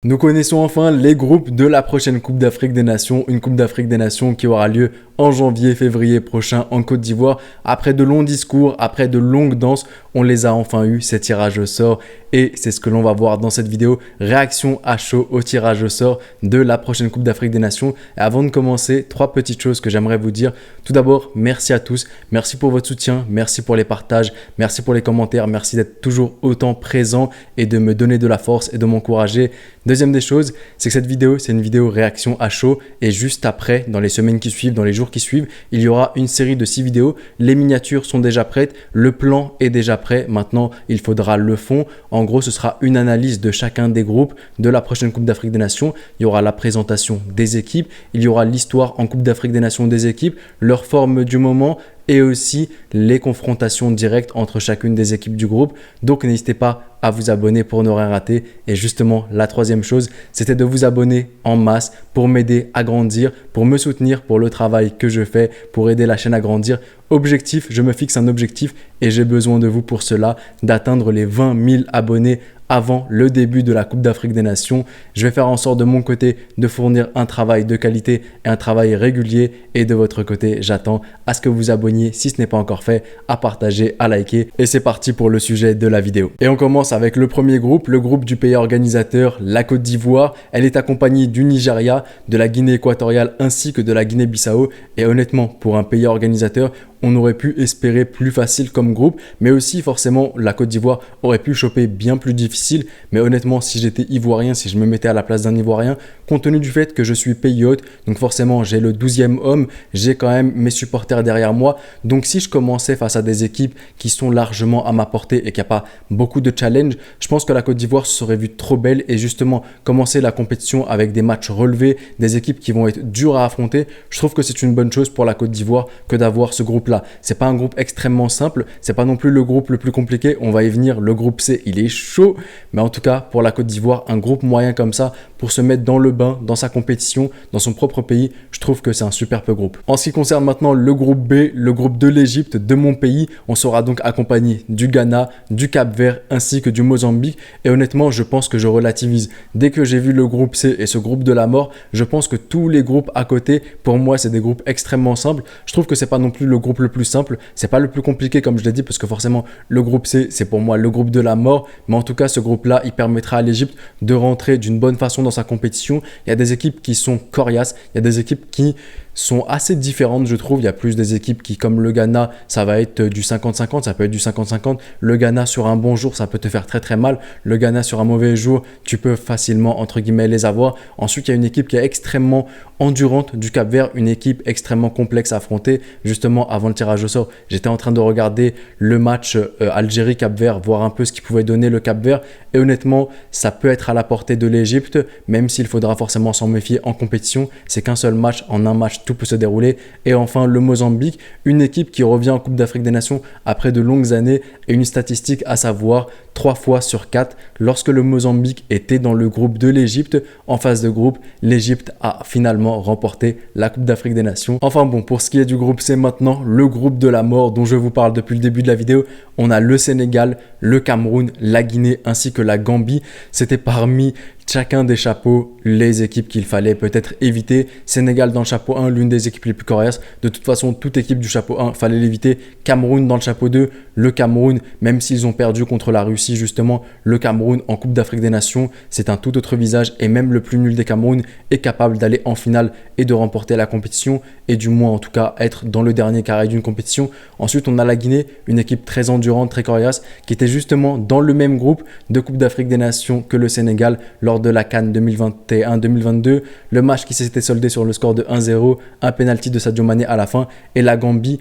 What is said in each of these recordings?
Nous connaissons enfin les groupes de la prochaine Coupe d'Afrique des Nations, une Coupe d'Afrique des Nations qui aura lieu en janvier-février prochain en Côte d'Ivoire. Après de longs discours, après de longues danses, on les a enfin eu, ces tirages au sort. Et c'est ce que l'on va voir dans cette vidéo, réaction à chaud au tirage au sort de la prochaine Coupe d'Afrique des Nations. Et avant de commencer, 3 petites choses que j'aimerais vous dire. Tout d'abord, merci à tous, merci pour votre soutien, merci pour les partages, merci pour les commentaires, merci d'être toujours autant présent et de me donner de la force et de m'encourager. Deuxième des choses, c'est que cette vidéo, c'est une vidéo réaction à chaud et juste après, dans les semaines qui suivent, dans les jours qui suivent, il y aura une série de 6 vidéos. Les miniatures sont déjà prêtes, le plan est déjà prêt. Maintenant, il faudra le fond. En gros, ce sera une analyse de chacun des groupes de la prochaine Coupe d'Afrique des Nations. Il y aura la présentation des équipes, il y aura l'histoire en Coupe d'Afrique des Nations des équipes, leur forme du moment et aussi les confrontations directes entre chacune des équipes du groupe. Donc, n'hésitez pas à vous abonner pour ne rien rater. Et justement, la troisième chose, c'était de vous abonner en masse pour m'aider à grandir, pour me soutenir pour le travail que je fais, pour aider la chaîne à grandir. Objectif, je me fixe un objectif et j'ai besoin de vous pour cela, d'atteindre les 20 000 abonnés avant le début de la Coupe d'Afrique des Nations. Je vais faire en sorte de mon côté de fournir un travail de qualité et un travail régulier. Et de votre côté, j'attends à ce que vous abonniez si ce n'est pas encore fait, à partager, à liker. Et c'est parti pour le sujet de la vidéo. Et on commence avec le premier groupe, le groupe du pays organisateur, la Côte d'Ivoire. Elle est accompagnée du Nigeria, de la Guinée équatoriale ainsi que de la Guinée-Bissau. Et honnêtement, pour un pays organisateur, on aurait pu espérer plus facile comme groupe, mais aussi forcément la Côte d'Ivoire aurait pu choper bien plus difficile. Mais honnêtement, si j'étais ivoirien, si je me mettais à la place d'un ivoirien, compte tenu du fait que je suis pays hôte, donc forcément j'ai le 12e homme, j'ai quand même mes supporters derrière moi. Donc si je commençais face à des équipes qui sont largement à ma portée et qu'il n'y a pas beaucoup de challenge, je pense que la Côte d'Ivoire se serait vue trop belle et justement commencer la compétition avec des matchs relevés, des équipes qui vont être dures à affronter. Je trouve que c'est une bonne chose pour la Côte d'Ivoire que d'avoir ce groupe là. C'est pas un groupe extrêmement simple, c'est pas non plus le groupe le plus compliqué, on va y venir, le groupe C il est chaud, mais en tout cas pour la Côte d'Ivoire, un groupe moyen comme ça, pour se mettre dans le bain, dans sa compétition, dans son propre pays, je trouve que c'est un superbe groupe. En ce qui concerne maintenant le groupe B, le groupe de l'Égypte, de mon pays, on sera donc accompagné du Ghana, du Cap-Vert ainsi que du Mozambique et honnêtement je pense que je relativise. Dès que j'ai vu le groupe C et ce groupe de la mort, je pense que tous les groupes à côté, pour moi c'est des groupes extrêmement simples. Je trouve que c'est pas non plus le groupe le plus simple, c'est pas le plus compliqué comme je l'ai dit parce que forcément le groupe C c'est pour moi le groupe de la mort, mais en tout cas ce groupe là il permettra à l'Égypte de rentrer d'une bonne façon dans sa compétition. Il y a des équipes qui sont coriaces, il y a des équipes qui sont assez différentes je trouve. Il y a plus des équipes qui comme le Ghana ça va être du 50-50, ça peut être du 50-50. Le Ghana sur un bon jour ça peut te faire très très mal, le Ghana sur un mauvais jour tu peux facilement entre guillemets les avoir. Ensuite il y a une équipe qui est extrêmement endurante du Cap-Vert, une équipe extrêmement complexe à affronter. Justement avant le tirage au sort j'étais en train de regarder le match Algérie-Cap-Vert, voir un peu ce qui pouvait donner le Cap-Vert et honnêtement ça peut être à la portée de l'Égypte, même s'il faudra forcément s'en méfier en compétition. C'est qu'un seul match, en un match tout peut se dérouler. Et enfin le Mozambique, une équipe qui revient en Coupe d'Afrique des Nations après de longues années et une statistique à savoir 3 fois sur 4 lorsque le Mozambique était dans le groupe de l'Égypte, en phase de groupe, l'Égypte a finalement remporté la Coupe d'Afrique des Nations. Enfin bon, pour ce qui est du groupe C maintenant, le groupe de la mort dont je vous parle depuis le début de la vidéo, on a le Sénégal, le Cameroun, la Guinée ainsi que la Gambie. C'était parmi chacun des chapeaux les équipes qu'il fallait peut-être éviter. Sénégal dans le chapeau 1, l'une des équipes les plus coriaces. De toute façon, toute équipe du chapeau 1, fallait l'éviter. Cameroun dans le chapeau 2, le Cameroun, même s'ils ont perdu contre la Russie justement, le Cameroun en Coupe d'Afrique des Nations, c'est un tout autre visage et même le plus nul des Cameroun est capable d'aller en finale et de remporter la compétition et du moins en tout cas être dans le dernier carré d'une compétition. Ensuite, on a la Guinée, une équipe très endurante, très coriace, qui était justement dans le même groupe de Coupe d'Afrique des Nations que le Sénégal lors de la CAN 2021-2022, le match qui s'était soldé sur le score de 1-0, un penalty de Sadio Mané à la fin, et la Gambie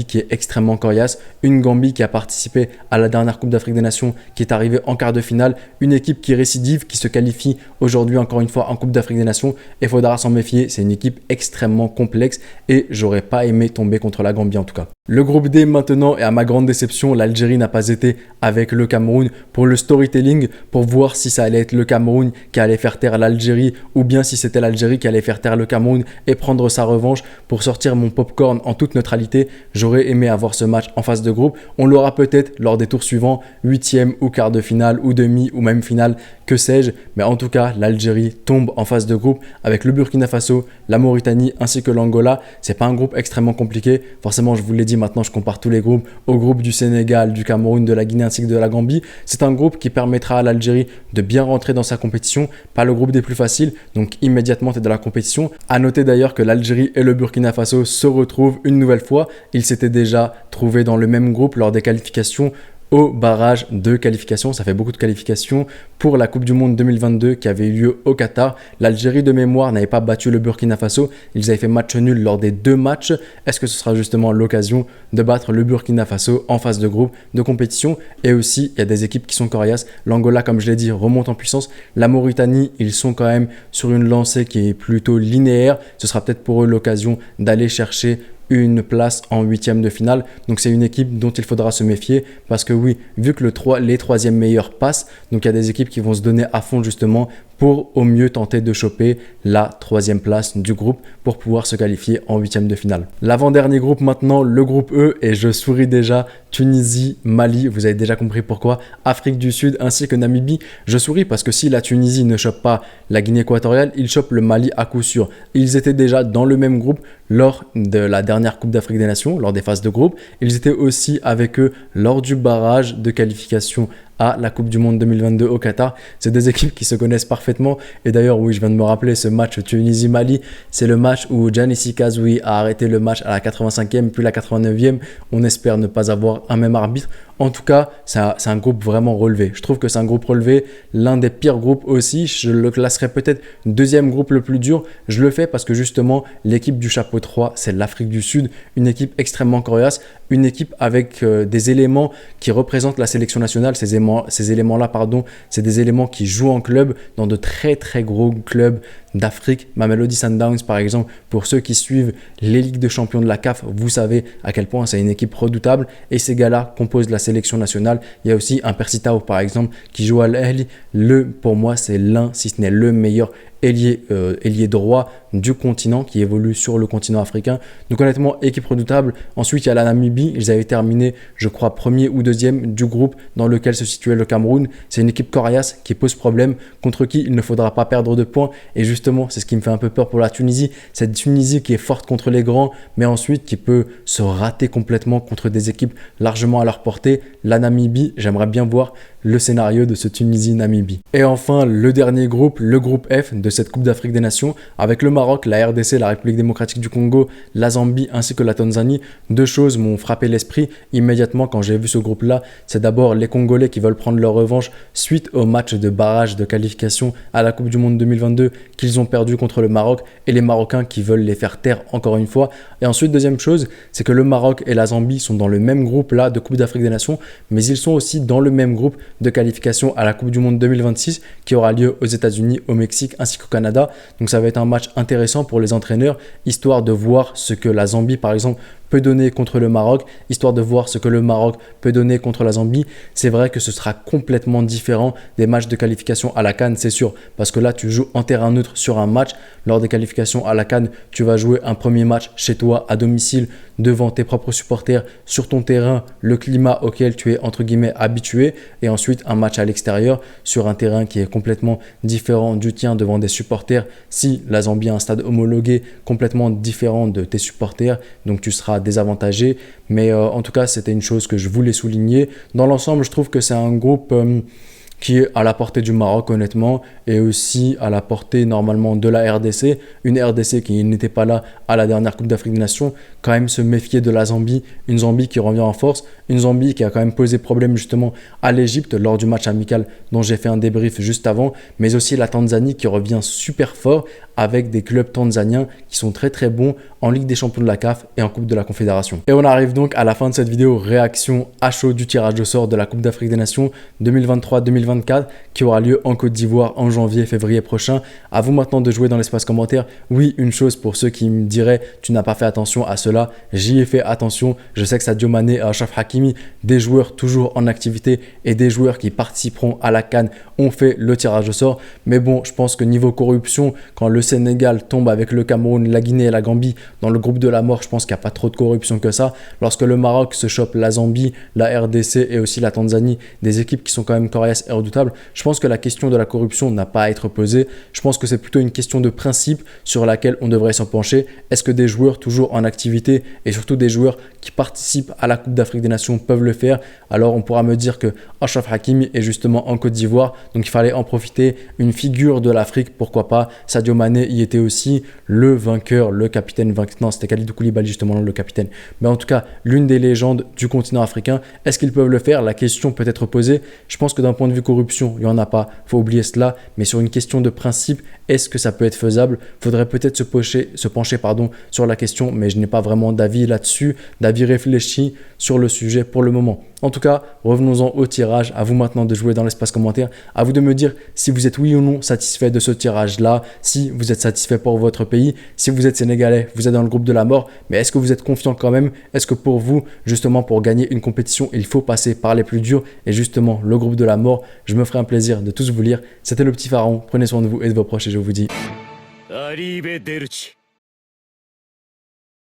qui est extrêmement coriace, une Gambie qui a participé à la dernière Coupe d'Afrique des Nations, qui est arrivée en quart de finale, une équipe qui récidive, qui se qualifie aujourd'hui encore une fois en Coupe d'Afrique des Nations, et il faudra s'en méfier, c'est une équipe extrêmement complexe et j'aurais pas aimé tomber contre la Gambie en tout cas. Le groupe D maintenant, et à ma grande déception, l'Algérie n'a pas été avec le Cameroun pour le storytelling, pour voir si ça allait être le Cameroun qui allait faire taire l'Algérie ou bien si c'était l'Algérie qui allait faire taire le Cameroun et prendre sa revanche. Pour sortir mon popcorn en toute neutralité, j'aurais aimé avoir ce match en phase de groupe. On l'aura peut-être lors des tours suivants, 8e ou quart de finale ou demi ou même finale, que sais-je. Mais en tout cas, l'Algérie tombe en phase de groupe avec le Burkina Faso, la Mauritanie ainsi que l'Angola. C'est pas un groupe extrêmement compliqué. Forcément, je vous l'ai dit, maintenant je compare tous les groupes au groupe du Sénégal, du Cameroun, de la Guinée ainsi que de la Gambie. C'est un groupe qui permettra à l'Algérie de bien rentrer dans sa compétition, pas le groupe des plus faciles, donc immédiatement tu es dans la compétition. À noter d'ailleurs que l'Algérie et le Burkina Faso se retrouvent une nouvelle fois. Ils s'étaient déjà trouvés dans le même groupe lors des qualifications au barrage de qualification. Ça fait beaucoup de qualifications pour la Coupe du Monde 2022 qui avait eu lieu au Qatar. L'Algérie de mémoire n'avait pas battu le Burkina Faso. Ils avaient fait match nul lors des 2 matchs. Est-ce que ce sera justement l'occasion de battre le Burkina Faso en phase de groupe de compétition? Et aussi, il y a des équipes qui sont coriaces. L'Angola, comme je l'ai dit, remonte en puissance. La Mauritanie, ils sont quand même sur une lancée qui est plutôt linéaire. Ce sera peut-être pour eux l'occasion d'aller chercher une place en 8e de finale. Donc c'est une équipe dont il faudra se méfier parce que oui, vu que les 3e meilleurs passent, donc il y a des équipes qui vont se donner à fond justement pour au mieux tenter de choper la 3e place du groupe pour pouvoir se qualifier en 8e de finale. L'avant-dernier groupe maintenant, le groupe E, et je souris déjà, Tunisie, Mali, vous avez déjà compris pourquoi, Afrique du Sud ainsi que Namibie. Je souris parce que si la Tunisie ne chope pas la Guinée équatoriale, ils chopent le Mali à coup sûr. Ils étaient déjà dans le même groupe lors de la dernière Coupe d'Afrique des Nations, lors des phases de groupe. Ils étaient aussi avec eux lors du barrage de qualification à la Coupe du Monde 2022 au Qatar. C'est des équipes qui se connaissent parfaitement. Et d'ailleurs, oui, je viens de me rappeler ce match Tunisie-Mali. C'est le match où Djanissi Kazoui a arrêté le match à la 85e, puis la 89e. On espère ne pas avoir un même arbitre. En tout cas, c'est un groupe vraiment relevé. Je trouve que c'est un groupe relevé, l'un des pires groupes aussi. Je le classerais peut-être 2e groupe le plus dur. Je le fais parce que justement, l'équipe du chapeau 3, c'est l'Afrique du Sud. Une équipe extrêmement coriace, une équipe avec des éléments qui représentent la sélection nationale. Ces éléments-là, pardon, c'est des éléments qui jouent en club dans de très très gros clubs d'Afrique. Mamelodi Sundowns par exemple, pour ceux qui suivent les ligues de champions de la CAF, vous savez à quel point c'est une équipe redoutable et ces gars-là composent la sélection nationale. Il y a aussi un Persitao par exemple qui joue à l'Ahly. Pour moi, c'est l'un, si ce n'est le meilleur ailier droit du continent qui évolue sur le continent africain. Donc honnêtement, équipe redoutable. Ensuite, il y a la Namibie. Ils avaient terminé, je crois, 1er ou 2e du groupe dans lequel se situait le Cameroun. C'est une équipe coriace qui pose problème, contre qui il ne faudra pas perdre de points. Et justement, c'est ce qui me fait un peu peur pour la Tunisie. Cette Tunisie qui est forte contre les grands, mais ensuite qui peut se rater complètement contre des équipes largement à leur portée. La Namibie, j'aimerais bien voir le scénario de ce Tunisie-Namibie. Et enfin, le dernier groupe, le groupe F de cette Coupe d'Afrique des Nations, avec le Maroc, la RDC, la République démocratique du Congo, la Zambie ainsi que la Tanzanie. 2 choses m'ont frappé l'esprit immédiatement quand j'ai vu ce groupe-là. C'est d'abord les Congolais qui veulent prendre leur revanche suite au match de barrage de qualification à la Coupe du Monde 2022 qu'ils ont perdu contre le Maroc, et les Marocains qui veulent les faire taire encore une fois. Et ensuite, deuxième chose, c'est que le Maroc et la Zambie sont dans le même groupe là de Coupe d'Afrique des Nations, mais ils sont aussi dans le même groupe de qualification à la Coupe du Monde 2026 qui aura lieu aux États-Unis, au Mexique ainsi qu'au Canada. Donc ça va être un match intéressant pour les entraîneurs, histoire de voir ce que la Zambie par exemple peut donner contre le Maroc, histoire de voir ce que le Maroc peut donner contre la Zambie. C'est vrai que ce sera complètement différent des matchs de qualification à la CAN, c'est sûr, parce que là tu joues en terrain neutre sur un match. Lors des qualifications à la CAN, tu vas jouer un premier match chez toi à domicile devant tes propres supporters sur ton terrain, le climat auquel tu es entre guillemets habitué, et ensuite un match à l'extérieur sur un terrain qui est complètement différent du tien devant des supporters. Si la Zambie a un stade homologué complètement différent de tes supporters, donc tu seras désavantagé, mais en tout cas c'était une chose que je voulais souligner. Dans l'ensemble, je trouve que c'est un groupe qui est à la portée du Maroc honnêtement, et aussi à la portée normalement de la RDC, une RDC qui n'était pas là à la dernière Coupe d'Afrique des Nations. Quand même se méfier de la Zambie, une Zambie qui revient en force, une Zambie qui a quand même posé problème justement à l'Égypte lors du match amical dont j'ai fait un débrief juste avant, mais aussi la Tanzanie qui revient super fort avec des clubs tanzaniens qui sont très très bons en Ligue des Champions de la CAF et en Coupe de la Confédération. Et on arrive donc à la fin de cette vidéo, réaction à chaud du tirage au sort de la Coupe d'Afrique des Nations 2023-2024 qui aura lieu en Côte d'Ivoire en janvier-février prochain. À vous maintenant de jouer dans l'espace commentaire. Oui, une chose pour ceux qui me diraient tu n'as pas fait attention à ce cela, j'y ai fait attention. Je sais que Sadio Mané et Achraf Hakimi, des joueurs toujours en activité et des joueurs qui participeront à la CAN, ont fait le tirage au sort. Mais bon, je pense que niveau corruption, quand le Sénégal tombe avec le Cameroun, la Guinée et la Gambie dans le groupe de la mort, je pense qu'il n'y a pas trop de corruption que ça. Lorsque le Maroc se chope la Zambie, la RDC et aussi la Tanzanie, des équipes qui sont quand même coriaces et redoutables, je pense que la question de la corruption n'a pas à être posée. Je pense que c'est plutôt une question de principe sur laquelle on devrait s'en pencher. Est-ce que des joueurs toujours en activité et surtout des joueurs qui participent à la Coupe d'Afrique des Nations peuvent le faire? Alors on pourra me dire que Achraf Hakimi est justement en Côte d'Ivoire, donc il fallait en profiter. Une figure de l'Afrique, pourquoi pas. Sadio Mané y était aussi, le vainqueur, le capitaine vainqueur. Non, c'était Kalidou Koulibaly justement le capitaine. Mais en tout cas, l'une des légendes du continent africain. Est-ce qu'ils peuvent le faire? La question peut être posée. Je pense que d'un point de vue corruption, il n'y en a pas. Il faut oublier cela. Mais sur une question de principe, est-ce que ça peut être faisable? Il faudrait peut-être se pencher sur la question, mais je n'ai pas vraiment d'avis là-dessus, d'avis réfléchi sur le sujet pour le moment. En tout cas, revenons-en au tirage. À vous maintenant de jouer dans l'espace commentaire. À vous de me dire si vous êtes oui ou non satisfait de ce tirage-là, si vous êtes satisfait pour votre pays, si vous êtes sénégalais, vous êtes dans le groupe de la mort, mais est-ce que vous êtes confiant quand même? Est-ce que pour vous, justement, pour gagner une compétition, il faut passer par les plus durs et justement le groupe de la mort? Je me ferai un plaisir de tous vous lire. C'était le petit pharaon. Prenez soin de vous et de vos proches et je vous dis... Arrivederci.